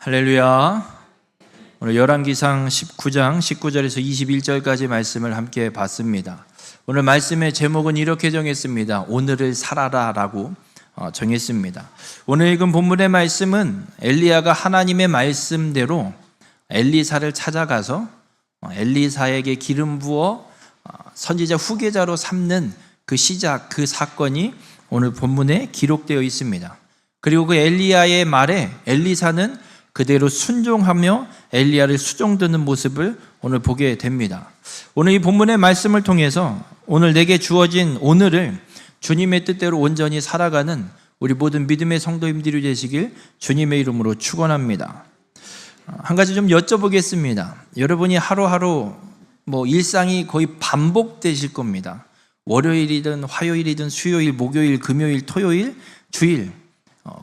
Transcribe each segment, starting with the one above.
할렐루야. 오늘 열왕기상 19장 19절에서 21절까지 말씀을 함께 봤습니다. 오늘 말씀의 제목은 이렇게 정했습니다. 오늘을 살아라 라고 정했습니다. 오늘 읽은 본문의 말씀은 엘리야가 하나님의 말씀대로 엘리사를 찾아가서 엘리사에게 기름 부어 선지자 후계자로 삼는 그 시작, 그 사건이 오늘 본문에 기록되어 있습니다. 그리고 그 엘리야의 말에 엘리사는 그대로 순종하며 엘리야를 수종드는 모습을 오늘 보게 됩니다. 오늘 이 본문의 말씀을 통해서 오늘 내게 주어진 오늘을 주님의 뜻대로 온전히 살아가는 우리 모든 믿음의 성도님들이 되시길 주님의 이름으로 축원합니다. 한 가지 좀 여쭤보겠습니다. 여러분이 하루하루 일상이 거의 반복되실 겁니다. 월요일이든 화요일이든 수요일, 목요일, 금요일, 토요일, 주일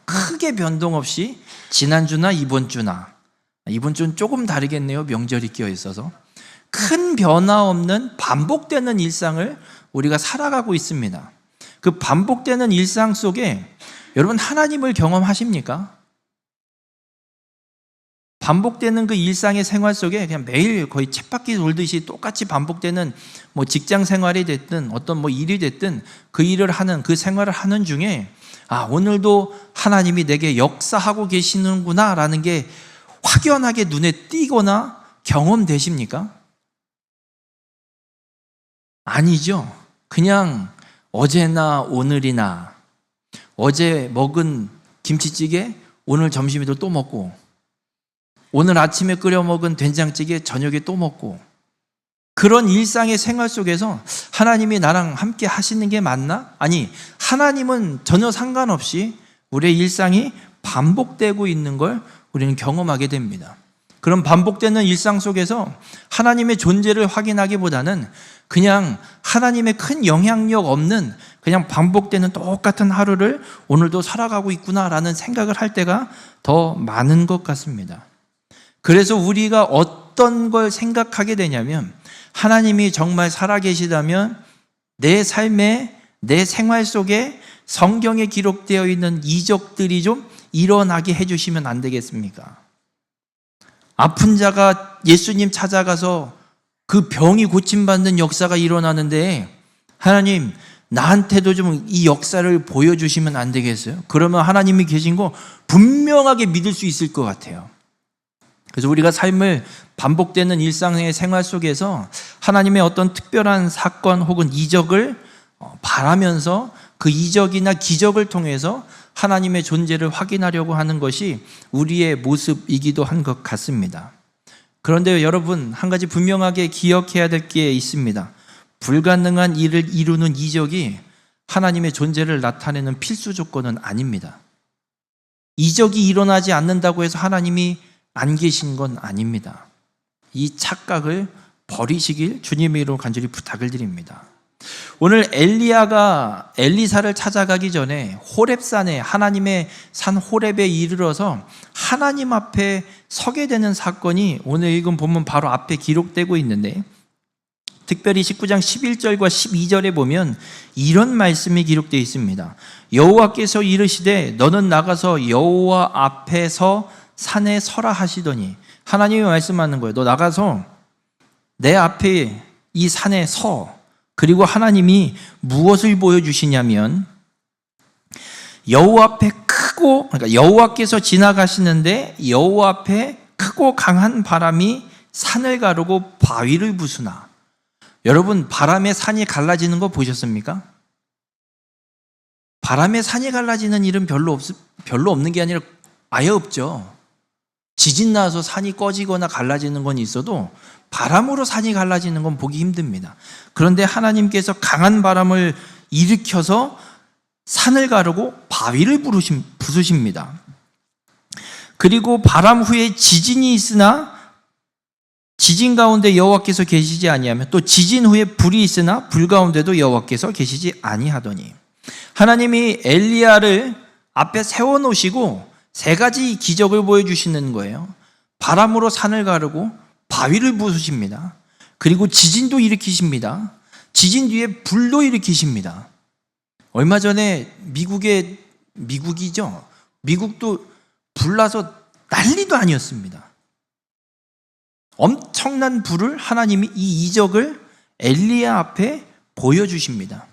크게 변동 없이 지난주나 이번 주는 조금 다르겠네요. 명절이 끼어 있어서 큰 변화 없는 반복되는 일상을 우리가 살아가고 있습니다. 그 반복되는 일상 속에 여러분 하나님을 경험하십니까? 반복되는 그 일상의 생활 속에 그냥 매일 거의 쳇바퀴 돌듯이 똑같이 반복되는 직장 생활이 됐든 어떤 일이 됐든 그 일을 하는 그 생활을 하는 중에 오늘도 하나님이 내게 역사하고 계시는구나 라는 게 확연하게 눈에 띄거나 경험되십니까? 아니죠. 그냥 어제나 오늘이나 어제 먹은 김치찌개 오늘 점심에도 또 먹고 오늘 아침에 끓여 먹은 된장찌개 저녁에 또 먹고 그런 일상의 생활 속에서 하나님이 나랑 함께 하시는 게 맞나? 아니, 하나님은 전혀 상관없이 우리의 일상이 반복되고 있는 걸 우리는 경험하게 됩니다. 그런 반복되는 일상 속에서 하나님의 존재를 확인하기보다는 그냥 하나님의 큰 영향력 없는 그냥 반복되는 똑같은 하루를 오늘도 살아가고 있구나라는 생각을 할 때가 더 많은 것 같습니다. 그래서 우리가 어떤 걸 생각하게 되냐면 하나님이 정말 살아계시다면 내 삶에 내 생활 속에 성경에 기록되어 있는 이적들이 좀 일어나게 해주시면 안 되겠습니까? 아픈 자가 예수님 찾아가서 그 병이 고침받는 역사가 일어나는데 하나님 나한테도 좀 이 역사를 보여주시면 안 되겠어요? 그러면 하나님이 계신 거 분명하게 믿을 수 있을 것 같아요. 그래서 우리가 삶을 반복되는 일상의 생활 속에서 하나님의 어떤 특별한 사건 혹은 이적을 바라면서 그 이적이나 기적을 통해서 하나님의 존재를 확인하려고 하는 것이 우리의 모습이기도 한 것 같습니다. 그런데 여러분 한 가지 분명하게 기억해야 될 게 있습니다. 불가능한 일을 이루는 이적이 하나님의 존재를 나타내는 필수 조건은 아닙니다. 이적이 일어나지 않는다고 해서 하나님이 안 계신 건 아닙니다. 이 착각을 버리시길 주님의 이름으로 간절히 부탁을 드립니다. 오늘 엘리야가 엘리사를 찾아가기 전에 호렙산에 하나님의 산 호렙에 이르러서 하나님 앞에 서게 되는 사건이 오늘 읽은 본문 바로 앞에 기록되고 있는데 특별히 19장 11절과 12절에 보면 이런 말씀이 기록되어 있습니다. 여호와께서 이르시되 너는 나가서 여호와 앞에서 산에 서라 하시더니 하나님이 말씀하는 거예요. 너 나가서 내 앞에 이 산에 서. 그리고 하나님이 무엇을 보여주시냐면 여호와 앞에 그러니까 여호와께서 지나가시는데 여호와 앞에 크고 강한 바람이 산을 가르고 바위를 부수나. 여러분 바람에 산이 갈라지는 거 보셨습니까? 바람에 산이 갈라지는 일은 별로 없는 게 아니라 아예 없죠. 지진 나서 산이 꺼지거나 갈라지는 건 있어도 바람으로 산이 갈라지는 건 보기 힘듭니다. 그런데 하나님께서 강한 바람을 일으켜서 산을 가르고 바위를 부수십니다. 그리고 바람 후에 지진이 있으나 지진 가운데 여호와께서 계시지 아니하며 또 지진 후에 불이 있으나 불 가운데도 여호와께서 계시지 아니하더니 하나님이 엘리야를 앞에 세워놓으시고 세 가지 기적을 보여주시는 거예요. 바람으로 산을 가르고 바위를 부수십니다. 그리고 지진도 일으키십니다. 지진 뒤에 불도 일으키십니다. 얼마 전에 미국도 불나서 난리도 아니었습니다. 엄청난 불을 하나님이 이 이적을 엘리야 앞에 보여주십니다.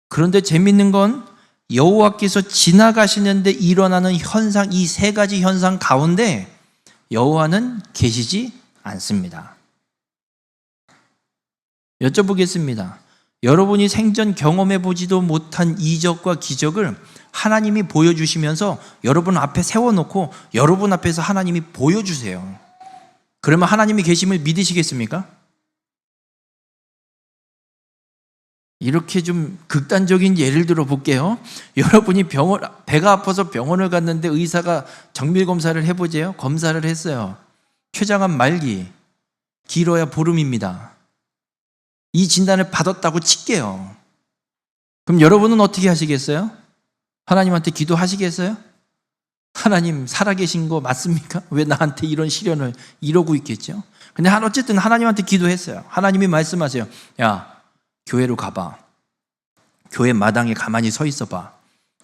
그런데 재밌는 건 여호와께서 지나가시는데 일어나는 현상, 이 세 가지 현상 가운데 여호와는 계시지 않습니다. 여쭤보겠습니다. 여러분이 생전 경험해 보지도 못한 이적과 기적을 하나님이 보여주시면서 여러분 앞에 세워놓고 여러분 앞에서 하나님이 보여주세요. 그러면 하나님이 계심을 믿으시겠습니까? 이렇게 좀 극단적인 예를 들어 볼게요. 여러분이 배가 아파서 병원을 갔는데 의사가 정밀검사를 해보재요. 검사를 했어요. 췌장암 말기, 길어야 보름입니다. 이 진단을 받았다고 칠게요. 그럼 여러분은 어떻게 하시겠어요? 하나님한테 기도하시겠어요? 하나님 살아계신 거 맞습니까? 왜 나한테 이런 시련을 이러고 있겠죠? 근데 어쨌든 하나님한테 기도했어요. 하나님이 말씀하세요. 야, 교회로 가봐. 교회 마당에 가만히 서 있어봐.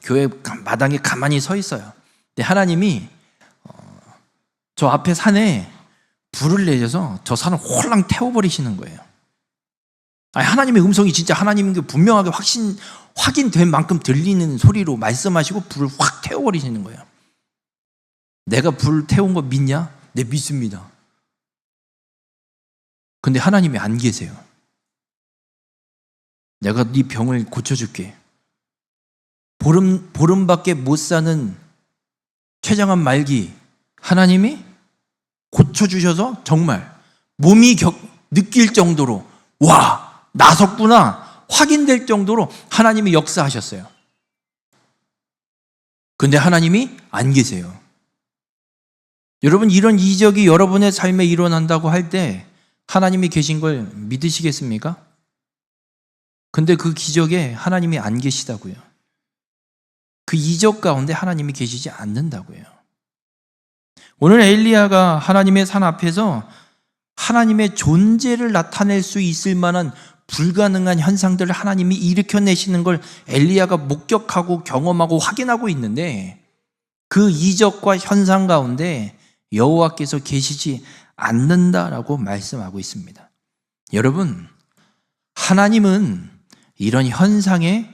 교회 마당에 가만히 서 있어요. 근데 하나님이 저 앞에 산에 불을 내셔서 저 산을 홀랑 태워버리시는 거예요. 아니, 하나님의 음성이 진짜 하나님인 게 분명하게 확인된 만큼 들리는 소리로 말씀하시고 불을 확 태워버리시는 거예요. 내가 불 태운 거 믿냐? 네, 믿습니다. 근데 하나님이 안 계세요. 내가 네 병을 고쳐줄게. 보름밖에 못 사는 췌장암 말기 하나님이 고쳐주셔서 정말 몸이 느낄 정도로 와, 나섰구나 확인될 정도로 하나님이 역사하셨어요. 근데 하나님이 안 계세요. 여러분, 이런 이적이 여러분의 삶에 일어난다고 할 때 하나님이 계신 걸 믿으시겠습니까? 근데 그 기적에 하나님이 안 계시다고요. 그 이적 가운데 하나님이 계시지 않는다고요. 오늘 엘리야가 하나님의 산 앞에서 하나님의 존재를 나타낼 수 있을 만한 불가능한 현상들을 하나님이 일으켜내시는 걸 엘리야가 목격하고 경험하고 확인하고 있는데 그 이적과 현상 가운데 여호와께서 계시지 않는다라고 말씀하고 있습니다. 여러분, 하나님은 이런 현상에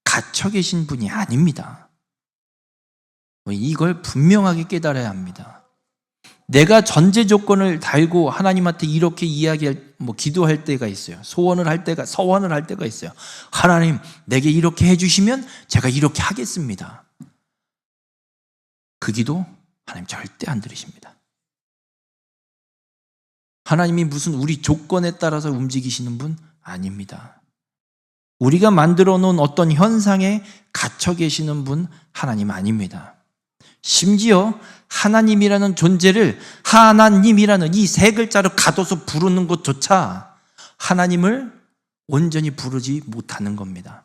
갇혀 계신 분이 아닙니다. 이걸 분명하게 깨달아야 합니다. 내가 전제 조건을 달고 하나님한테 이렇게 기도할 때가 있어요. 서원을 할 때가 있어요. 하나님, 내게 이렇게 해주시면 제가 이렇게 하겠습니다. 그 기도 하나님 절대 안 들으십니다. 하나님이 무슨 우리 조건에 따라서 움직이시는 분 아닙니다. 우리가 만들어 놓은 어떤 현상에 갇혀 계시는 분 하나님 아닙니다. 심지어 하나님이라는 존재를 하나님이라는 이 세 글자로 가둬서 부르는 것조차 하나님을 온전히 부르지 못하는 겁니다.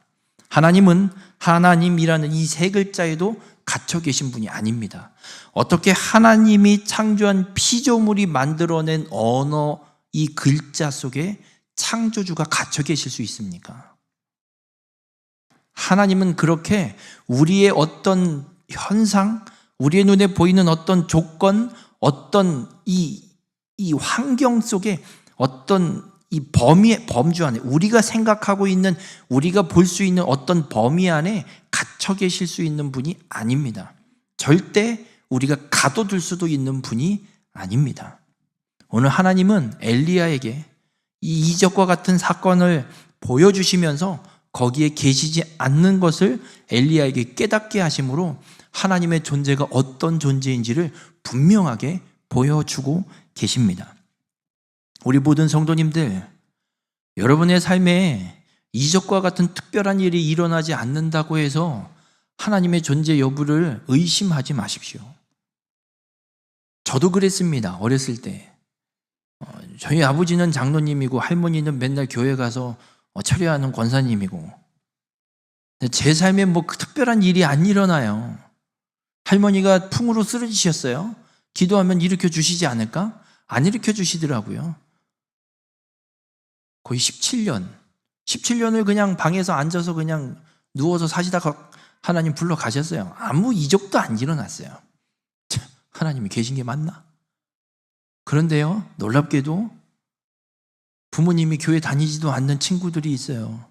하나님은 하나님이라는 이 세 글자에도 갇혀 계신 분이 아닙니다. 어떻게 하나님이 창조한 피조물이 만들어낸 언어, 이 글자 속에 창조주가 갇혀 계실 수 있습니까? 하나님은 그렇게 우리의 어떤 현상, 우리의 눈에 보이는 어떤 조건, 어떤 이 환경 속에 어떤 이 범주 안에 우리가 생각하고 있는, 우리가 볼 수 있는 어떤 범위 안에 갇혀 계실 수 있는 분이 아닙니다. 절대 우리가 가둬둘 수도 있는 분이 아닙니다. 오늘 하나님은 엘리야에게 이 이적과 같은 사건을 보여주시면서 거기에 계시지 않는 것을 엘리야에게 깨닫게 하심으로 하나님의 존재가 어떤 존재인지를 분명하게 보여주고 계십니다. 우리 모든 성도님들, 여러분의 삶에 이적과 같은 특별한 일이 일어나지 않는다고 해서 하나님의 존재 여부를 의심하지 마십시오. 저도 그랬습니다. 어렸을 때. 저희 아버지는 장로님이고 할머니는 맨날 교회 가서 철야하는 권사님이고, 제 삶에 특별한 일이 안 일어나요. 할머니가 풍으로 쓰러지셨어요. 기도하면 일으켜 주시지 않을까? 안 일으켜 주시더라고요. 거의 17년을 그냥 방에서 앉아서 그냥 누워서 사시다가 하나님 불러 가셨어요. 아무 이적도 안 일어났어요. 하나님이 계신 게 맞나? 그런데요, 놀랍게도 부모님이 교회 다니지도 않는 친구들이 있어요.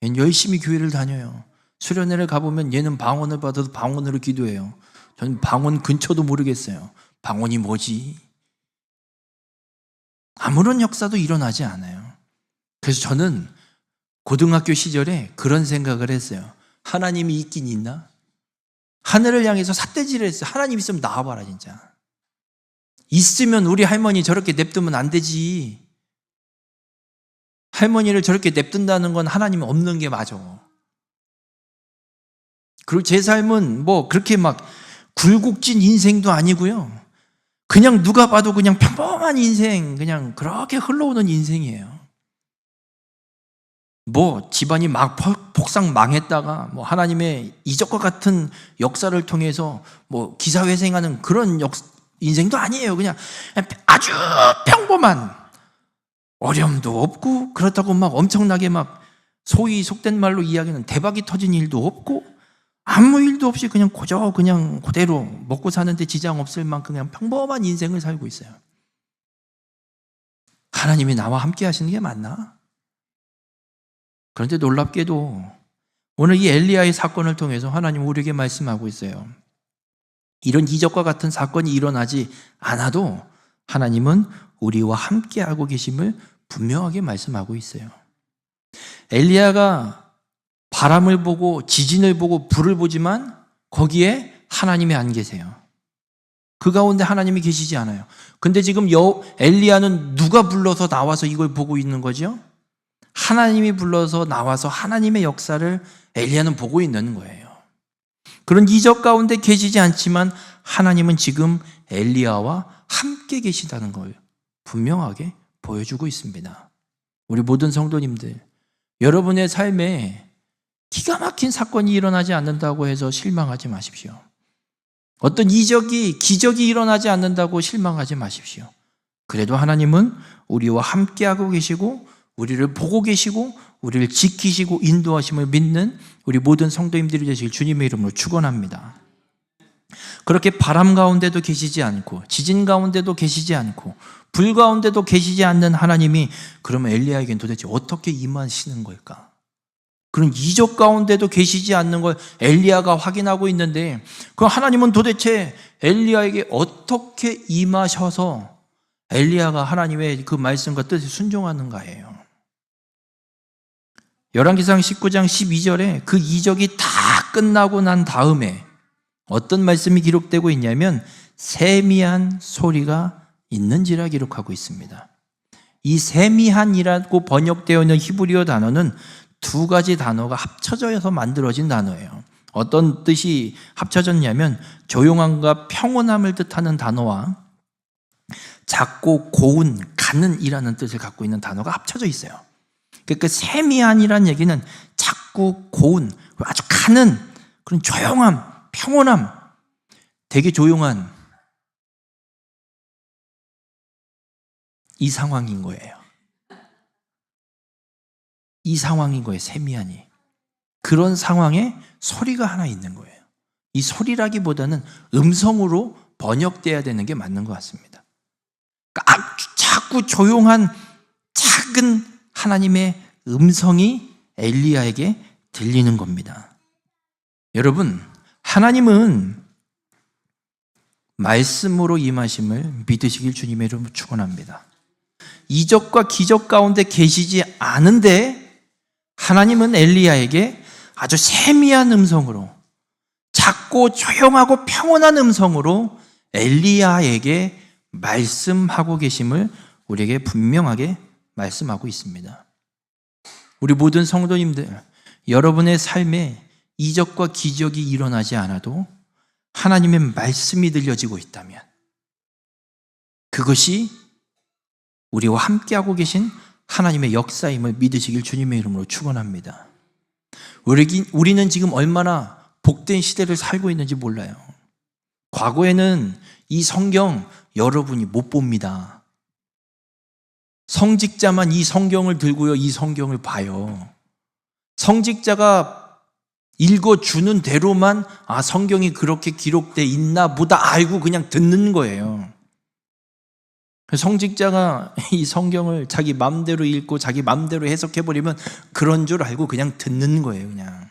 얘는 열심히 교회를 다녀요. 수련회를 가보면 얘는 방언을 받아도 방언으로 기도해요. 저는 방언 근처도 모르겠어요. 방언이 뭐지? 아무런 역사도 일어나지 않아요. 그래서 저는 고등학교 시절에 그런 생각을 했어요. 하나님이 있긴 있나? 하늘을 향해서 삿대질을 했어요. 하나님 있으면 나와봐라 진짜. 있으면 우리 할머니 저렇게 냅두면 안 되지. 할머니를 저렇게 냅둔다는 건 하나님이 없는 게 맞아. 그리고 제 삶은 뭐 그렇게 막 굴곡진 인생도 아니고요. 그냥 누가 봐도 그냥 평범한 인생, 그냥 그렇게 흘러오는 인생이에요. 뭐 집안이 막 폭삭 망했다가 뭐 하나님의 이적과 같은 역사를 통해서 뭐 기사회생하는 그런 인생도 아니에요. 그냥 아주 평범한, 어려움도 없고 그렇다고 막 엄청나게 막 소위 속된 말로 이야기는 대박이 터진 일도 없고 아무 일도 없이 그냥 그대로 먹고 사는데 지장 없을 만큼 그냥 평범한 인생을 살고 있어요. 하나님이 나와 함께 하시는 게 맞나? 그런데 놀랍게도 오늘 이 엘리야의 사건을 통해서 하나님 우리에게 말씀하고 있어요. 이런 이적과 같은 사건이 일어나지 않아도 하나님은 우리와 함께하고 계심을 분명하게 말씀하고 있어요. 엘리야가 바람을 보고 지진을 보고 불을 보지만 거기에 하나님이 안 계세요. 그 가운데 하나님이 계시지 않아요. 근데 지금 엘리야는 누가 불러서 나와서 이걸 보고 있는 거죠? 하나님이 불러서 나와서 하나님의 역사를 엘리야는 보고 있는 거예요. 그런 이적 가운데 계시지 않지만 하나님은 지금 엘리야와 함께 계시다는 걸 분명하게 보여주고 있습니다. 우리 모든 성도님들, 여러분의 삶에 기가 막힌 사건이 일어나지 않는다고 해서 실망하지 마십시오. 어떤 기적이 일어나지 않는다고 실망하지 마십시오. 그래도 하나님은 우리와 함께하고 계시고 우리를 보고 계시고 우리를 지키시고 인도하심을 믿는 우리 모든 성도님들이 되시길 주님의 이름으로 축원합니다. 그렇게 바람 가운데도 계시지 않고 지진 가운데도 계시지 않고 불 가운데도 계시지 않는 하나님이 그러면 엘리야에게는 도대체 어떻게 임하시는 걸까? 그런 이적 가운데도 계시지 않는 걸 엘리야가 확인하고 있는데 그 하나님은 도대체 엘리야에게 어떻게 임하셔서 엘리야가 하나님의 그 말씀과 뜻에 순종하는가예요. 열왕기상 19장 12절에 그 이적이 다 끝나고 난 다음에 어떤 말씀이 기록되고 있냐면 세미한 소리가 있는지라 기록하고 있습니다. 이 세미한이라고 번역되어 있는 히브리어 단어는 두 가지 단어가 합쳐져서 만들어진 단어예요. 어떤 뜻이 합쳐졌냐면 조용함과 평온함을 뜻하는 단어와 작고 고운, 가는이라는 뜻을 갖고 있는 단어가 합쳐져 있어요. 그 세미한이라는 얘기는 작고 고운, 아주 가는 그런 조용함, 평온함, 되게 조용한 이 상황인 거예요. 이 상황인 거예요, 세미한이. 그런 상황에 소리가 하나 있는 거예요. 이 소리라기보다는 음성으로 번역돼야 되는 게 맞는 것 같습니다. 그러니까 아주 작고 조용한 작은 하나님의 음성이 엘리야에게 들리는 겁니다. 여러분, 하나님은 말씀으로 임하심을 믿으시길 주님의 이름으로 축원합니다. 이적과 기적 가운데 계시지 않은데 하나님은 엘리야에게 아주 세미한 음성으로 작고 조용하고 평온한 음성으로 엘리야에게 말씀하고 계심을 우리에게 분명하게 말씀하고 있습니다. 우리 모든 성도님들, 여러분의 삶에 이적과 기적이 일어나지 않아도 하나님의 말씀이 들려지고 있다면 그것이 우리와 함께하고 계신 하나님의 역사임을 믿으시길 주님의 이름으로 축원합니다. 우리는 지금 얼마나 복된 시대를 살고 있는지 몰라요. 과거에는 이 성경 여러분이 못 봅니다. 성직자만 이 성경을 들고요, 이 성경을 봐요. 성직자가 읽어주는 대로만 성경이 그렇게 기록돼 있나 보다 알고 그냥 듣는 거예요. 성직자가 이 성경을 자기 맘대로 읽고 자기 맘대로 해석해버리면 그런 줄 알고 그냥 듣는 거예요. 그냥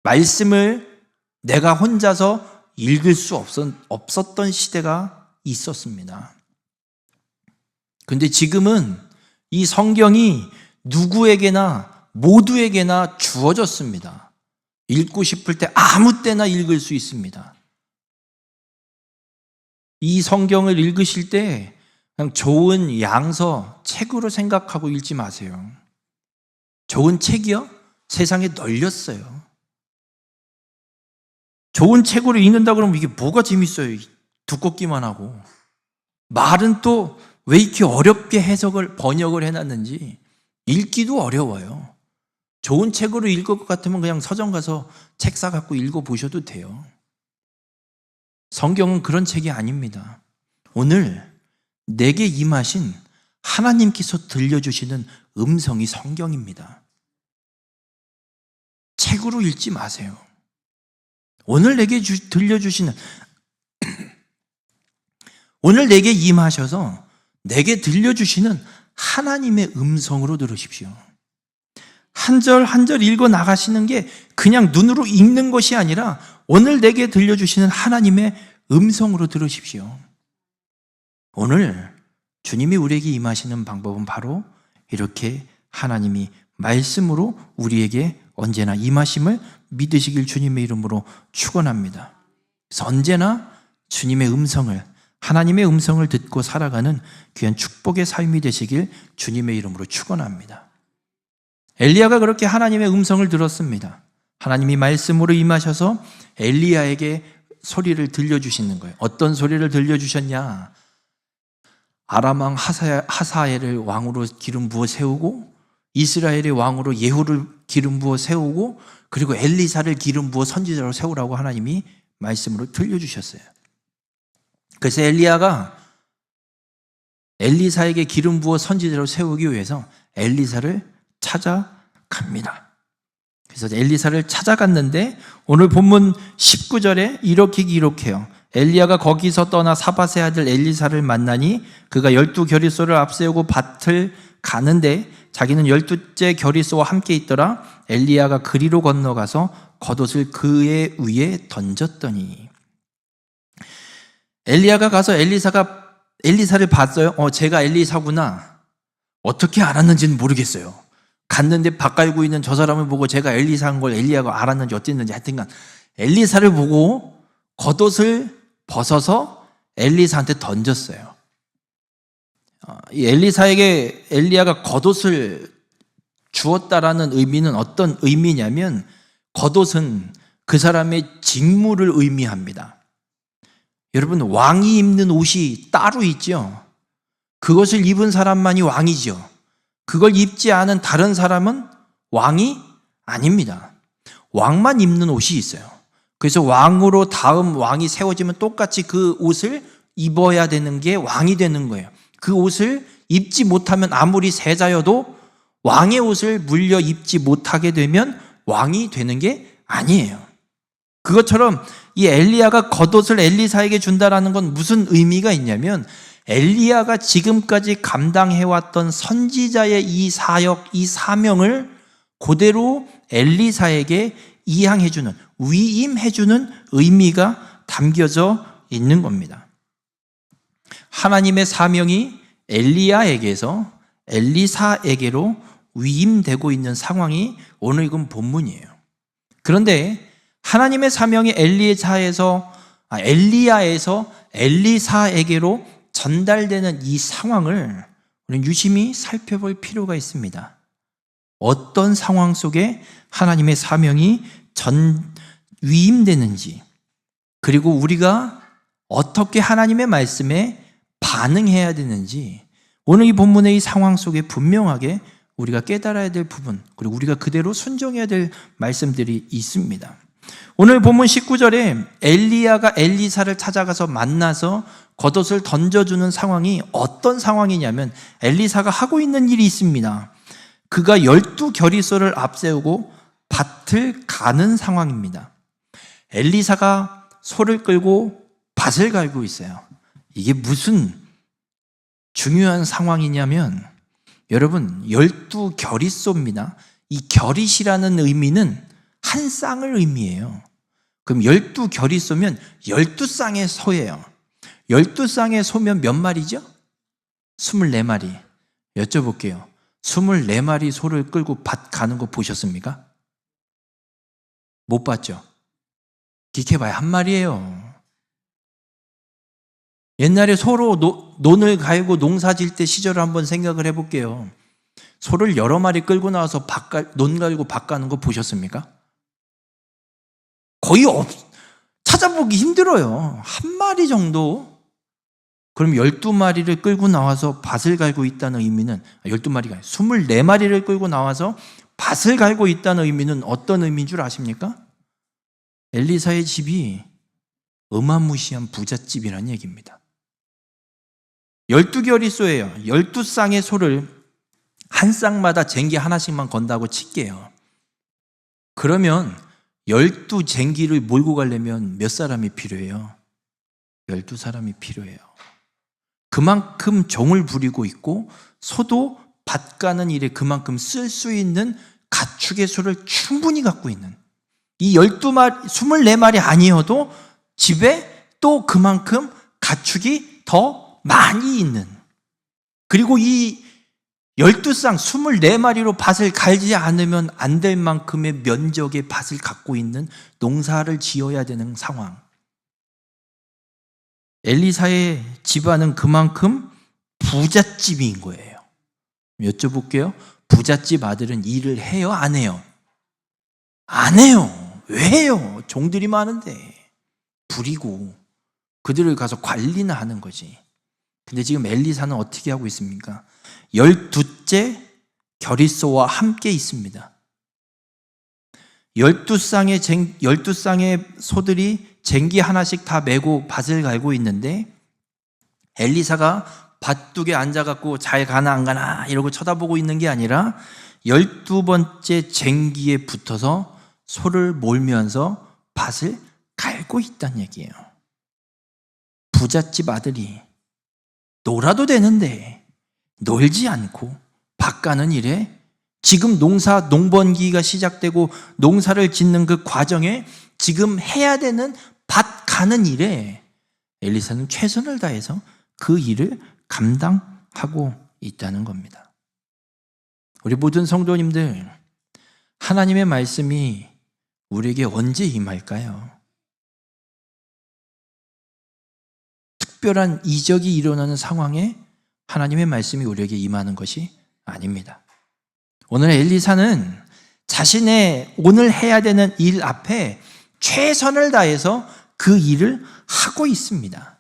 말씀을 내가 혼자서 읽을 수 없었던 시대가 있었습니다. 근데 지금은 이 성경이 누구에게나 모두에게나 주어졌습니다. 읽고 싶을 때 아무 때나 읽을 수 있습니다. 이 성경을 읽으실 때 그냥 좋은 양서, 책으로 생각하고 읽지 마세요. 좋은 책이요? 세상에 널렸어요. 좋은 책으로 읽는다 그러면 이게 뭐가 재밌어요? 두껍기만 하고. 말은 또 왜 이렇게 어렵게 번역을 해놨는지 읽기도 어려워요. 좋은 책으로 읽을 것 같으면 그냥 서점 가서 책 사갖고 읽어보셔도 돼요. 성경은 그런 책이 아닙니다. 오늘 내게 임하신 하나님께서 들려주시는 음성이 성경입니다. 책으로 읽지 마세요. 오늘 내게 들려주시는 오늘 내게 임하셔서 내게 들려주시는 하나님의 음성으로 들으십시오. 한 절 한 절 읽어 나가시는 게 그냥 눈으로 읽는 것이 아니라 오늘 내게 들려주시는 하나님의 음성으로 들으십시오. 오늘 주님이 우리에게 임하시는 방법은 바로 이렇게 하나님이 말씀으로 우리에게 언제나 임하심을 믿으시길 주님의 이름으로 축원합니다. 그래서 언제나 주님의 음성을, 하나님의 음성을 듣고 살아가는 귀한 축복의 삶이 되시길 주님의 이름으로 축원합니다. 엘리야가 그렇게 하나님의 음성을 들었습니다. 하나님이 말씀으로 임하셔서 엘리야에게 소리를 들려주시는 거예요. 어떤 소리를 들려주셨냐? 아람 왕 하사엘을 왕으로 기름 부어 세우고 이스라엘의 왕으로 예후를 기름 부어 세우고 그리고 엘리사를 기름 부어 선지자로 세우라고 하나님이 말씀으로 들려주셨어요. 그래서 엘리야가 엘리사에게 기름 부어 선지자로 세우기 위해서 엘리사를 찾아갑니다. 그래서 엘리사를 찾아갔는데 오늘 본문 19절에 이렇게 기록해요. 엘리야가 거기서 떠나 사밧의 아들 엘리사를 만나니 그가 12겨리소를 앞세우고 밭을 가는데 자기는 12째 겨리소와 함께 있더라. 엘리야가 그리로 건너가서 겉옷을 그의 위에 던졌더니 엘리야가 가서 엘리사를 봤어요. 제가 엘리사구나. 어떻게 알았는지는 모르겠어요. 갔는데 밭 갈고 있는 저 사람을 보고 제가 엘리사인 걸 엘리야가 알았는지 어땠는지 하여튼간 엘리사를 보고 겉옷을 벗어서 엘리사한테 던졌어요. 이 엘리사에게 엘리야가 겉옷을 주었다라는 의미는 어떤 의미냐면 겉옷은 그 사람의 직무를 의미합니다. 여러분, 왕이 입는 옷이 따로 있죠. 그것을 입은 사람만이 왕이죠. 그걸 입지 않은 다른 사람은 왕이 아닙니다. 왕만 입는 옷이 있어요. 그래서 왕으로 다음 왕이 세워지면 똑같이 그 옷을 입어야 되는 게 왕이 되는 거예요. 그 옷을 입지 못하면 아무리 세자여도 왕의 옷을 물려 입지 못하게 되면 왕이 되는 게 아니에요. 그것처럼 이 엘리야가 겉옷을 엘리사에게 준다라는 건 무슨 의미가 있냐면 엘리야가 지금까지 감당해왔던 선지자의 이 사역, 이 사명을 그대로 엘리사에게 이양해주는, 위임해주는 의미가 담겨져 있는 겁니다. 하나님의 사명이 엘리야에게서 엘리사에게로 위임되고 있는 상황이 오늘 읽은 본문이에요. 그런데 하나님의 사명이 엘리야에서 엘리사에게로 전달되는 이 상황을 우리는 유심히 살펴볼 필요가 있습니다. 어떤 상황 속에 하나님의 사명이 위임되는지, 그리고 우리가 어떻게 하나님의 말씀에 반응해야 되는지 오늘 이 본문의 이 상황 속에 분명하게 우리가 깨달아야 될 부분, 그리고 우리가 그대로 순종해야 될 말씀들이 있습니다. 오늘 본문 19절에 엘리야가 엘리사를 찾아가서 만나서 겉옷을 던져주는 상황이 어떤 상황이냐면 엘리사가 하고 있는 일이 있습니다. 그가 12겨리소를 앞세우고 밭을 가는 상황입니다. 엘리사가 소를 끌고 밭을 갈고 있어요. 이게 무슨 중요한 상황이냐면 여러분 12겨릿소입니다. 이 겨릿이라는 의미는 한 쌍을 의미해요. 그럼 12겨릿소면 12쌍의 소예요. 12쌍의 소면 몇 마리죠? 24마리. 여쭤볼게요. 24마리 소를 끌고 밭 가는 거 보셨습니까? 못 봤죠? 기켜봐야 한 마리예요. 옛날에 소로 논을 갈고 농사 질 때 시절을 한번 생각을 해볼게요. 소를 여러 마리 끌고 나와서 논 갈고 밭 가는 거 보셨습니까? 거의 찾아보기 힘들어요. 한 마리 정도? 그럼 12마리를 끌고 나와서 밭을 갈고 있다는 의미는 12마리가 아니라 24마리를 끌고 나와서 밭을 갈고 있다는 의미는 어떤 의미인 줄 아십니까? 엘리사의 집이 어마무시한 부잣집이라는 얘기입니다. 12겨릿소예요. 12쌍의 소를 한 쌍마다 쟁기 하나씩만 건다고 칠게요. 그러면 12쟁기를 몰고 가려면 몇 사람이 필요해요? 12사람이 필요해요. 그만큼 정을 부리고 있고 소도 밭 가는 일에 그만큼 쓸 수 있는 가축의 수를 충분히 갖고 있는 이 12마리, 24마리 아니어도 집에 또 그만큼 가축이 더 많이 있는, 그리고 이 12쌍 24마리로 밭을 갈지 않으면 안 될 만큼의 면적의 밭을 갖고 있는 농사를 지어야 되는 상황. 엘리사의 집안은 그만큼 부잣집인 거예요. 여쭤볼게요. 부잣집 아들은 일을 해요? 안 해요? 안 해요. 왜 해요? 종들이 많은데. 부리고 그들을 가서 관리나 하는 거지. 근데 지금 엘리사는 어떻게 하고 있습니까? 12째 겨릿소와 함께 있습니다. 12쌍의 소들이 쟁기 하나씩 다 메고 밭을 갈고 있는데 엘리사가 밭둑에 앉아갖고 잘 가나 안 가나 이러고 쳐다보고 있는 게 아니라 12번째 쟁기에 붙어서 소를 몰면서 밭을 갈고 있다는 얘기예요. 부잣집 아들이 놀아도 되는데 놀지 않고 밭 가는 일에 지금 농번기가 시작되고 농사를 짓는 그 과정에 지금 해야 되는 밭 가는 일에 엘리사는 최선을 다해서 그 일을 감당하고 있다는 겁니다. 우리 모든 성도님들, 하나님의 말씀이 우리에게 언제 임할까요? 특별한 이적이 일어나는 상황에 하나님의 말씀이 우리에게 임하는 것이 아닙니다. 오늘 엘리사는 자신의 오늘 해야 되는 일 앞에 최선을 다해서 그 일을 하고 있습니다.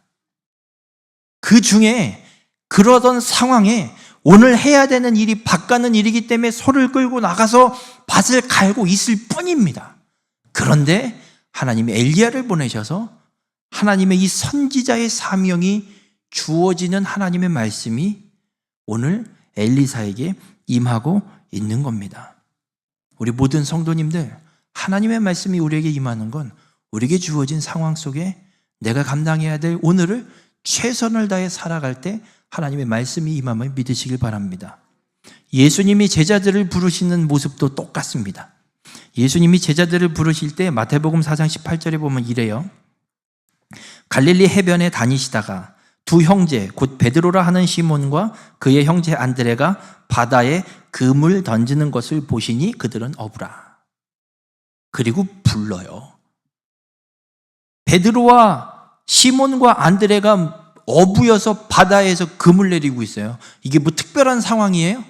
그 중에 그러던 상황에 오늘 해야 되는 일이 밭 가는 일이기 때문에 소를 끌고 나가서 밭을 갈고 있을 뿐입니다. 그런데 하나님이 엘리야를 보내셔서 하나님의 이 선지자의 사명이 주어지는 하나님의 말씀이 오늘 엘리사에게 임하고 있는 겁니다. 우리 모든 성도님들, 하나님의 말씀이 우리에게 임하는 건 우리에게 주어진 상황 속에 내가 감당해야 될 오늘을 최선을 다해 살아갈 때 하나님의 말씀이 임함을 믿으시길 바랍니다. 예수님이 제자들을 부르시는 모습도 똑같습니다. 예수님이 제자들을 부르실 때 마태복음 4장 18절에 보면 이래요. 갈릴리 해변에 다니시다가 두 형제 곧 베드로라 하는 시몬과 그의 형제 안드레가 바다에 금을 던지는 것을 보시니 그들은 어부라. 그리고 불러요. 베드로와 시몬과 안드레가 어부여서 바다에서 금을 내리고 있어요. 이게 뭐 특별한 상황이에요?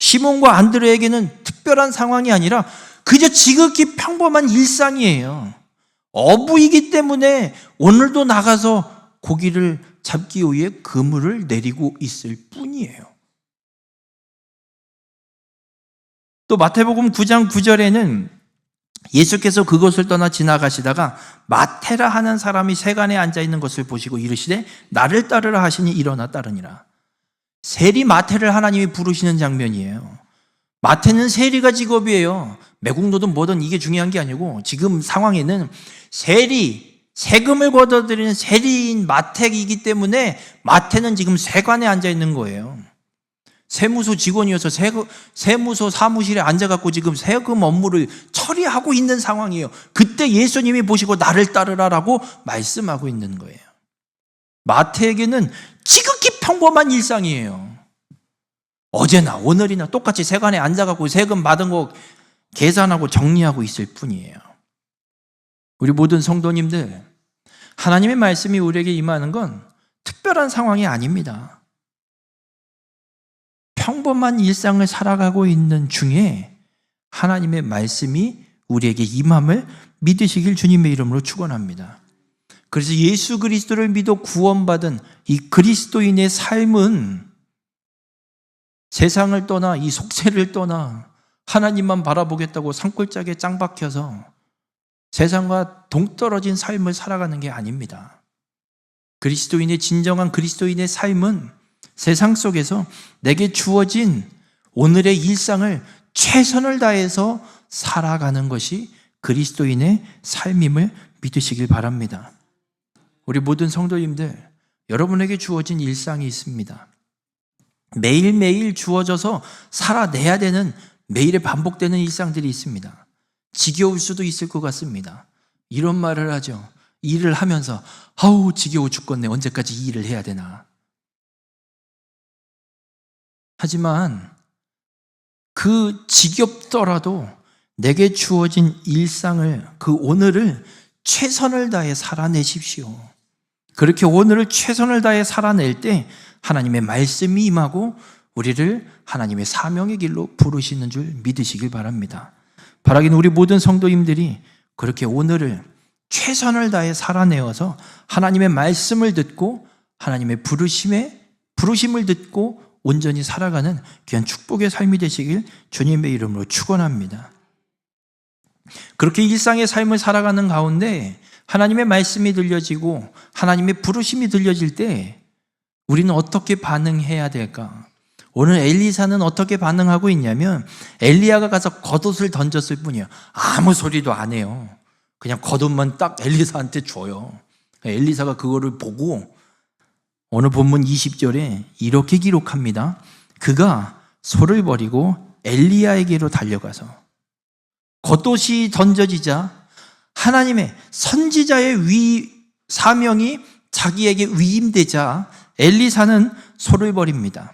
시몬과 안드레에게는 특별한 상황이 아니라 그저 지극히 평범한 일상이에요. 어부이기 때문에 오늘도 나가서 고기를 잡기 위해 그물을 내리고 있을 뿐이에요. 또 마태복음 9장 9절에는 예수께서 그곳을 떠나 지나가시다가 마테라 하는 사람이 세간에 앉아있는 것을 보시고 이르시되 나를 따르라 하시니 일어나 따르니라. 세리 마테를 하나님이 부르시는 장면이에요. 마태는 세리가 직업이에요. 매국노든 뭐든 이게 중요한 게 아니고 지금 상황에는 세금을 걷어들이는 세리인 마태이기 때문에 마태는 지금 세관에 앉아 있는 거예요. 세무서 직원이어서 세무서 사무실에 앉아갖고 지금 세금 업무를 처리하고 있는 상황이에요. 그때 예수님이 보시고 나를 따르라라고 말씀하고 있는 거예요. 마태에게는 지극히 평범한 일상이에요. 어제나 오늘이나 똑같이 세관에 앉아갖고 세금 받은 거 계산하고 정리하고 있을 뿐이에요. 우리 모든 성도님들, 하나님의 말씀이 우리에게 임하는 건 특별한 상황이 아닙니다. 평범한 일상을 살아가고 있는 중에 하나님의 말씀이 우리에게 임함을 믿으시길 주님의 이름으로 축원합니다. 그래서 예수 그리스도를 믿어 구원받은 이 그리스도인의 삶은 세상을 떠나 이 속세를 떠나 하나님만 바라보겠다고 산골짜기에 짱 박혀서 세상과 동떨어진 삶을 살아가는 게 아닙니다. 그리스도인의 진정한 그리스도인의 삶은 세상 속에서 내게 주어진 오늘의 일상을 최선을 다해서 살아가는 것이 그리스도인의 삶임을 믿으시길 바랍니다. 우리 모든 성도님들, 여러분에게 주어진 일상이 있습니다. 매일매일 주어져서 살아내야 되는 매일에 반복되는 일상들이 있습니다. 지겨울 수도 있을 것 같습니다. 이런 말을 하죠. 일을 하면서 아우 지겨워 죽겠네. 언제까지 이 일을 해야 되나. 하지만 그 지겹더라도 내게 주어진 일상을, 그 오늘을 최선을 다해 살아내십시오. 그렇게 오늘을 최선을 다해 살아낼 때 하나님의 말씀이 임하고 우리를 하나님의 사명의 길로 부르시는 줄 믿으시길 바랍니다. 바라기는 우리 모든 성도님들이 그렇게 오늘을 최선을 다해 살아내어서 하나님의 말씀을 듣고 하나님의 부르심을 듣고 온전히 살아가는 귀한 축복의 삶이 되시길 주님의 이름으로 축원합니다. 그렇게 일상의 삶을 살아가는 가운데 하나님의 말씀이 들려지고 하나님의 부르심이 들려질 때 우리는 어떻게 반응해야 될까? 오늘 엘리사는 어떻게 반응하고 있냐면 엘리야가 가서 겉옷을 던졌을 뿐이에요. 아무 소리도 안 해요. 그냥 겉옷만 딱 엘리사한테 줘요. 엘리사가 그거를 보고 오늘 본문 20절에 이렇게 기록합니다. 그가 소를 버리고 엘리야에게로 달려가서 겉옷이 던져지자 하나님의 선지자의 사명이 자기에게 위임되자 엘리사는 소를 버립니다.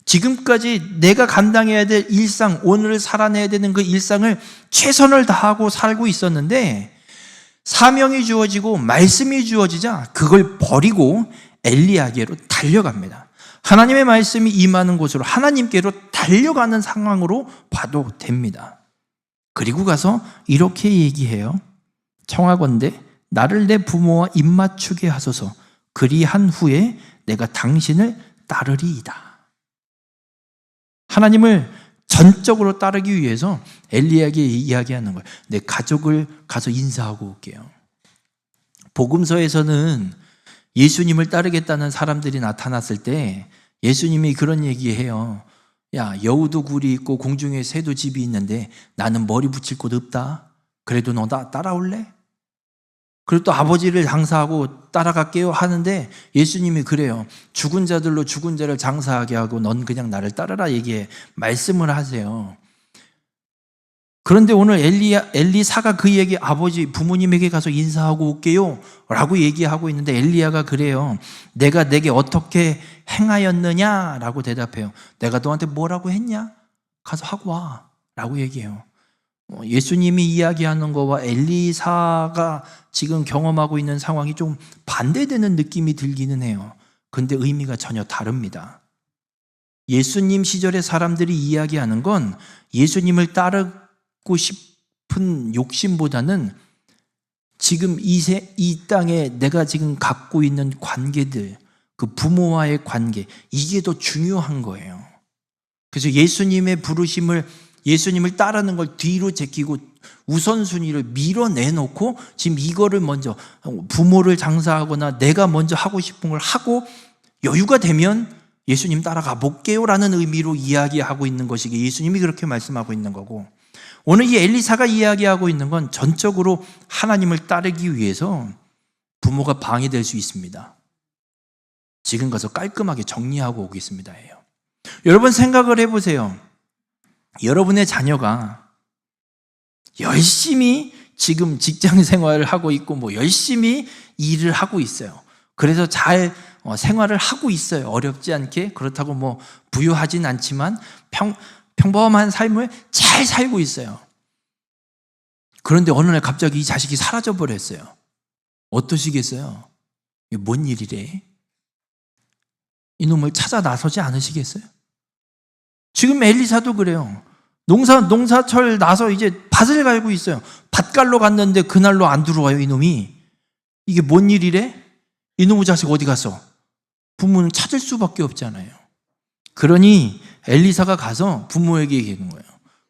지금까지 내가 감당해야 될 일상, 오늘을 살아내야 되는 그 일상을 최선을 다하고 살고 있었는데 사명이 주어지고 말씀이 주어지자 그걸 버리고 엘리야에게로 달려갑니다. 하나님의 말씀이 임하는 곳으로 하나님께로 달려가는 상황으로 봐도 됩니다. 그리고 가서 이렇게 얘기해요. 청하건대 나를 내 부모와 입맞추게 하소서. 그리한 후에 내가 당신을 따르리이다. 하나님을 전적으로 따르기 위해서 엘리야에게 이야기하는 거예요. 내 가족을 가서 인사하고 올게요. 복음서에서는 예수님을 따르겠다는 사람들이 나타났을 때 예수님이 그런 얘기해요. 야, 여우도 굴이 있고 공중에 새도 집이 있는데 나는 머리 붙일 곳 없다. 그래도 너 나 따라올래? 그리고 또 아버지를 장사하고 따라갈게요 하는데 예수님이 그래요. 죽은 자들로 죽은 자를 장사하게 하고 넌 그냥 나를 따르라 말씀을 하세요. 그런데 오늘 엘리사가 그에게 아버지 부모님에게 가서 인사하고 올게요 라고 얘기하고 있는데 엘리야가 그래요. 내가 내게 어떻게 행하였느냐 라고 대답해요. 내가 너한테 뭐라고 했냐? 가서 하고 와 라고 얘기해요. 예수님이 이야기하는 거와 엘리사가 지금 경험하고 있는 상황이 좀 반대되는 느낌이 들기는 해요. 근데 의미가 전혀 다릅니다. 예수님 시절의 사람들이 이야기하는 건 예수님을 따르고 싶은 욕심보다는 지금 이 땅에 내가 지금 갖고 있는 관계들, 그 부모와의 관계, 이게 더 중요한 거예요. 그래서 예수님의 부르심을 예수님을 따르는 걸 뒤로 제끼고 우선순위를 밀어내놓고 지금 이거를 먼저 부모를 장사하거나 내가 먼저 하고 싶은 걸 하고 여유가 되면 예수님 따라가 볼게요라는 의미로 이야기하고 있는 것이기에 예수님이 그렇게 말씀하고 있는 거고, 오늘 이 엘리사가 이야기하고 있는 건 전적으로 하나님을 따르기 위해서 부모가 방해될 수 있습니다. 지금 가서 깔끔하게 정리하고 오겠습니다예요. 여러분 생각을 해보세요. 여러분의 자녀가 열심히 지금 직장 생활을 하고 있고 열심히 일을 하고 있어요. 그래서 잘 생활을 하고 있어요. 어렵지 않게. 그렇다고 부유하진 않지만 평범한 삶을 잘 살고 있어요. 그런데 어느 날 갑자기 이 자식이 사라져 버렸어요. 어떠시겠어요? 이게 뭔 일이래? 이놈을 찾아 나서지 않으시겠어요? 지금 엘리사도 그래요. 농사철 나서 이제 밭을 갈고 있어요. 밭갈러 갔는데 그날로 안 들어와요, 이놈이. 이게 뭔 일이래? 이놈의 자식 어디 갔어? 부모는 찾을 수밖에 없잖아요. 그러니 엘리사가 가서 부모에게 얘기하는 거예요.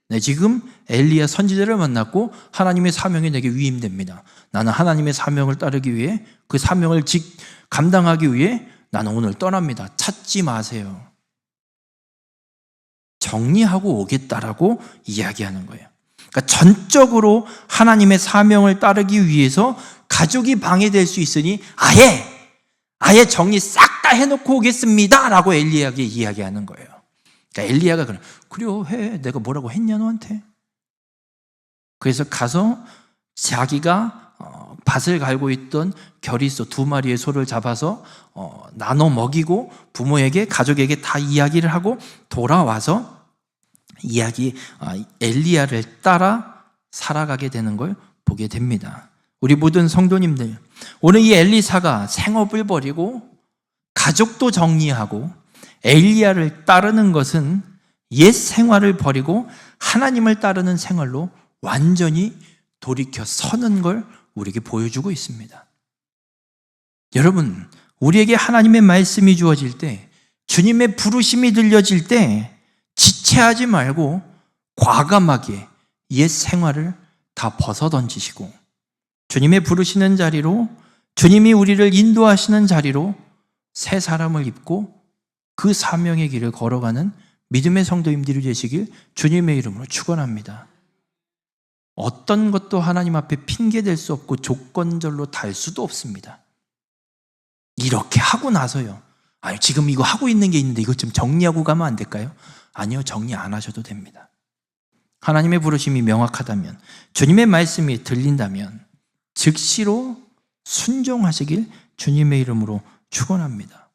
네, 지금 엘리야 선지자를 만났고 하나님의 사명이 내게 위임됩니다. 나는 하나님의 사명을 따르기 위해, 그 사명을 감당하기 위해 나는 오늘 떠납니다. 찾지 마세요. 정리하고 오겠다라고 이야기하는 거예요. 그러니까 전적으로 하나님의 사명을 따르기 위해서 가족이 방해될 수 있으니 아예 정리 싹 다 해놓고 오겠습니다 라고 엘리야에게 이야기하는 거예요. 그러니까 엘리야가 그래요, 해. 내가 뭐라고 했냐 너한테. 그래서 가서 자기가 밭을 갈고 있던 결이소 2마리의 소를 잡아서 나눠 먹이고 부모에게, 가족에게 다 이야기를 하고 돌아와서 엘리야를 따라 살아가게 되는 걸 보게 됩니다. 우리 모든 성도님들, 오늘 이 엘리사가 생업을 버리고 가족도 정리하고 엘리야를 따르는 것은 옛 생활을 버리고 하나님을 따르는 생활로 완전히 돌이켜 서는 걸 우리에게 보여주고 있습니다. 여러분, 우리에게 하나님의 말씀이 주어질 때, 주님의 부르심이 들려질 때 지체하지 말고 과감하게 옛 생활을 다 벗어던지시고 주님의 부르시는 자리로, 주님이 우리를 인도하시는 자리로 새 사람을 입고 그 사명의 길을 걸어가는 믿음의 성도님들이 되시길 주님의 이름으로 축원합니다. 어떤 것도 하나님 앞에 핑계댈 수 없고 조건절로 달 수도 없습니다. 이렇게 하고 나서요, 지금 이거 하고 있는 게 있는데 이것 좀 정리하고 가면 안 될까요? 아니요, 정리 안 하셔도 됩니다. 하나님의 부르심이 명확하다면, 주님의 말씀이 들린다면 즉시로 순종하시길 주님의 이름으로 축원합니다.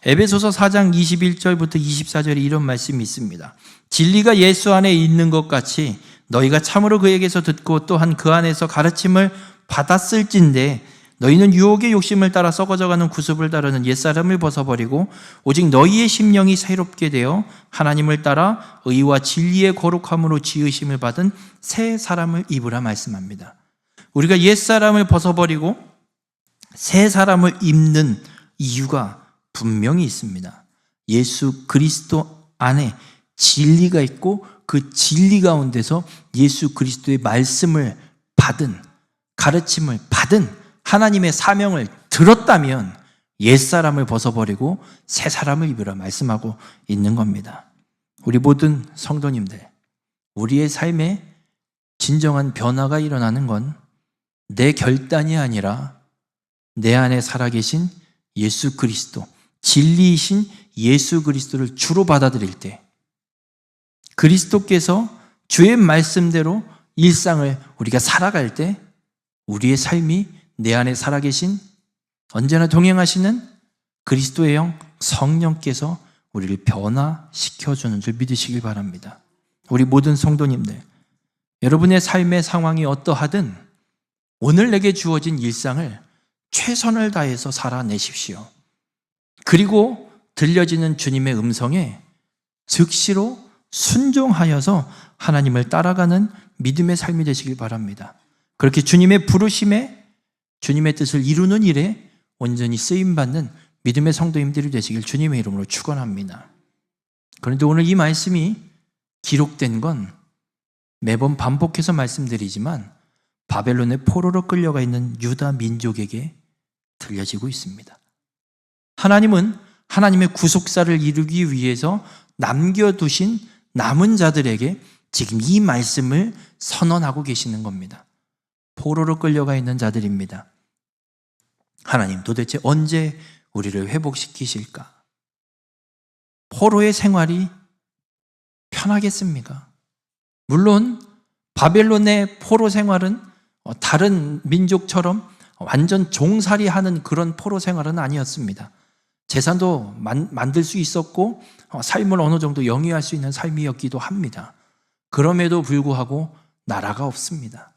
에베소서 4장 21절부터 24절에 이런 말씀이 있습니다. 진리가 예수 안에 있는 것 같이 너희가 참으로 그에게서 듣고 또한 그 안에서 가르침을 받았을진데 너희는 유혹의 욕심을 따라 썩어져가는 구습을 따르는 옛사람을 벗어버리고 오직 너희의 심령이 새롭게 되어 하나님을 따라 의와 진리의 거룩함으로 지으심을 받은 새 사람을 입으라 말씀합니다. 우리가 옛사람을 벗어버리고 새 사람을 입는 이유가 분명히 있습니다. 예수 그리스도 안에 진리가 있고 그 진리 가운데서 예수 그리스도의 말씀을 받은, 가르침을 받은, 하나님의 사명을 들었다면 옛사람을 벗어버리고 새 사람을 입으라 말씀하고 있는 겁니다. 우리 모든 성도님들, 우리의 삶에 진정한 변화가 일어나는 건 내 결단이 아니라 내 안에 살아계신 예수 그리스도, 진리이신 예수 그리스도를 주로 받아들일 때, 그리스도께서 주의 말씀대로 일상을 우리가 살아갈 때 우리의 삶이 내 안에 살아계신, 언제나 동행하시는 그리스도의 영 성령께서 우리를 변화시켜주는 줄 믿으시길 바랍니다. 우리 모든 성도님들, 여러분의 삶의 상황이 어떠하든 오늘 내게 주어진 일상을 최선을 다해서 살아내십시오. 그리고 들려지는 주님의 음성에 즉시로 순종하여서 하나님을 따라가는 믿음의 삶이 되시길 바랍니다. 그렇게 주님의 부르심에, 주님의 뜻을 이루는 일에 온전히 쓰임받는 믿음의 성도님들이 되시길 주님의 이름으로 축원합니다. 그런데 오늘 이 말씀이 기록된 건 매번 반복해서 말씀드리지만 바벨론의 포로로 끌려가 있는 유다 민족에게 들려지고 있습니다. 하나님은 하나님의 구속사를 이루기 위해서 남겨두신 남은 자들에게 지금 이 말씀을 선언하고 계시는 겁니다. 포로로 끌려가 있는 자들입니다. 하나님, 도대체 언제 우리를 회복시키실까? 포로의 생활이 편하겠습니까? 물론 바벨론의 포로 생활은 다른 민족처럼 완전 종살이하는 그런 포로 생활은 아니었습니다. 재산도 만들 수 있었고 삶을 어느 정도 영위할 수 있는 삶이었기도 합니다. 그럼에도 불구하고 나라가 없습니다.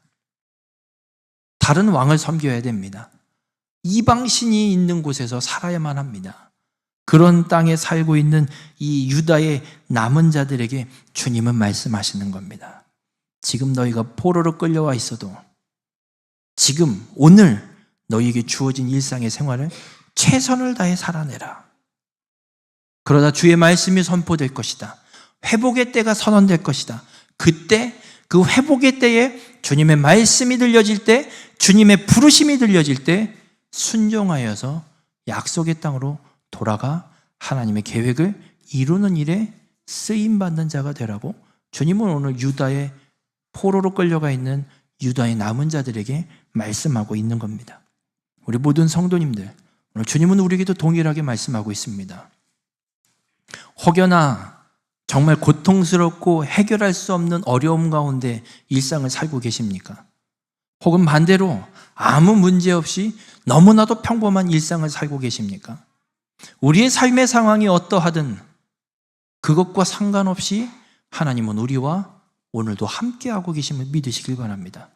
다른 왕을 섬겨야 됩니다. 이방신이 있는 곳에서 살아야만 합니다. 그런 땅에 살고 있는 이 유다의 남은 자들에게 주님은 말씀하시는 겁니다. 지금 너희가 포로로 끌려와 있어도 지금 오늘 너희에게 주어진 일상의 생활을 최선을 다해 살아내라. 그러다 주의 말씀이 선포될 것이다. 회복의 때가 선언될 것이다. 그때 그 회복의 때에 주님의 말씀이 들려질 때, 주님의 부르심이 들려질 때 순종하여서 약속의 땅으로 돌아가 하나님의 계획을 이루는 일에 쓰임받는 자가 되라고 주님은 오늘 유다의 포로로 끌려가 있는 유다의 남은 자들에게 말씀하고 있는 겁니다. 우리 모든 성도님들, 오늘 주님은 우리에게도 동일하게 말씀하고 있습니다. 혹여나 정말 고통스럽고 해결할 수 없는 어려움 가운데 일상을 살고 계십니까? 혹은 반대로 아무 문제 없이 너무나도 평범한 일상을 살고 계십니까? 우리의 삶의 상황이 어떠하든 그것과 상관없이 하나님은 우리와 오늘도 함께하고 계심을 믿으시길 바랍니다.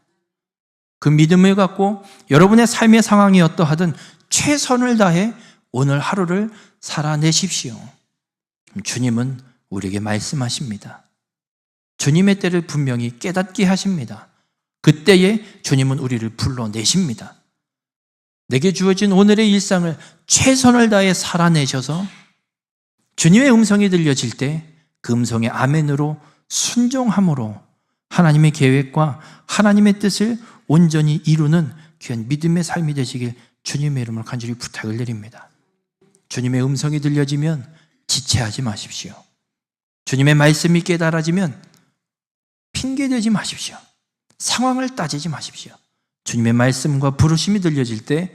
그 믿음을 갖고 여러분의 삶의 상황이 어떠하든 최선을 다해 오늘 하루를 살아내십시오. 주님은 우리에게 말씀하십니다. 주님의 때를 분명히 깨닫게 하십니다. 그때에 주님은 우리를 불러내십니다. 내게 주어진 오늘의 일상을 최선을 다해 살아내셔서 주님의 음성이 들려질 때 그 음성의 아멘으로 순종함으로 하나님의 계획과 하나님의 뜻을 온전히 이루는 귀한 믿음의 삶이 되시길 주님의 이름으로 간절히 부탁을 드립니다. 주님의 음성이 들려지면 지체하지 마십시오. 주님의 말씀이 깨달아지면 핑계대지 마십시오. 상황을 따지지 마십시오. 주님의 말씀과 부르심이 들려질 때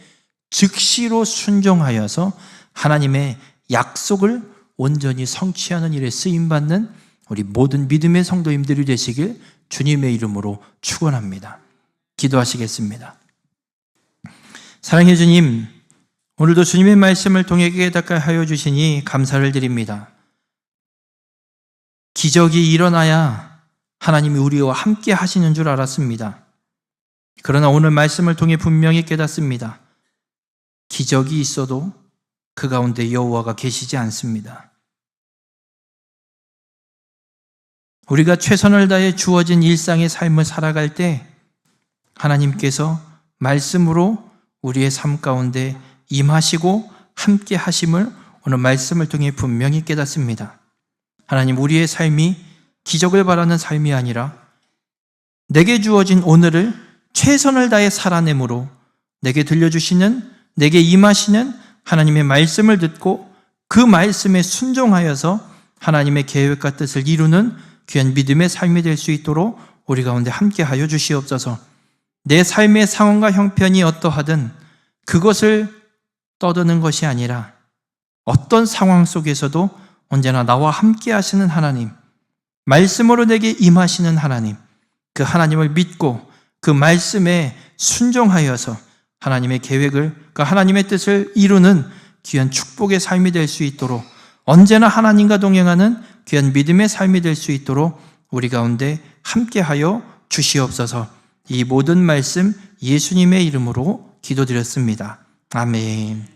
즉시로 순종하여서 하나님의 약속을 온전히 성취하는 일에 쓰임받는 우리 모든 믿음의 성도님들이 되시길 주님의 이름으로 축원합니다. 기도하시겠습니다. 사랑해 주님, 오늘도 주님의 말씀을 통해 깨닫게 하여 주시니 감사를 드립니다. 기적이 일어나야 하나님이 우리와 함께 하시는 줄 알았습니다. 그러나 오늘 말씀을 통해 분명히 깨닫습니다. 기적이 있어도 그 가운데 여호와가 계시지 않습니다. 우리가 최선을 다해 주어진 일상의 삶을 살아갈 때 하나님께서 말씀으로 우리의 삶 가운데 임하시고 함께 하심을 오늘 말씀을 통해 분명히 깨닫습니다. 하나님, 우리의 삶이 기적을 바라는 삶이 아니라 내게 주어진 오늘을 최선을 다해 살아내므로 내게 들려주시는, 내게 임하시는 하나님의 말씀을 듣고 그 말씀에 순종하여서 하나님의 계획과 뜻을 이루는 귀한 믿음의 삶이 될 수 있도록 우리 가운데 함께하여 주시옵소서. 내 삶의 상황과 형편이 어떠하든 그것을 떠드는 것이 아니라 어떤 상황 속에서도 언제나 나와 함께 하시는 하나님, 말씀으로 내게 임하시는 하나님, 그 하나님을 믿고 그 말씀에 순종하여서 하나님의 계획을, 그 하나님의 뜻을 이루는 귀한 축복의 삶이 될 수 있도록 언제나 하나님과 동행하는 귀한 믿음의 삶이 될 수 있도록 우리 가운데 함께하여 주시옵소서. 이 모든 말씀 예수님의 이름으로 기도드렸습니다. 아멘.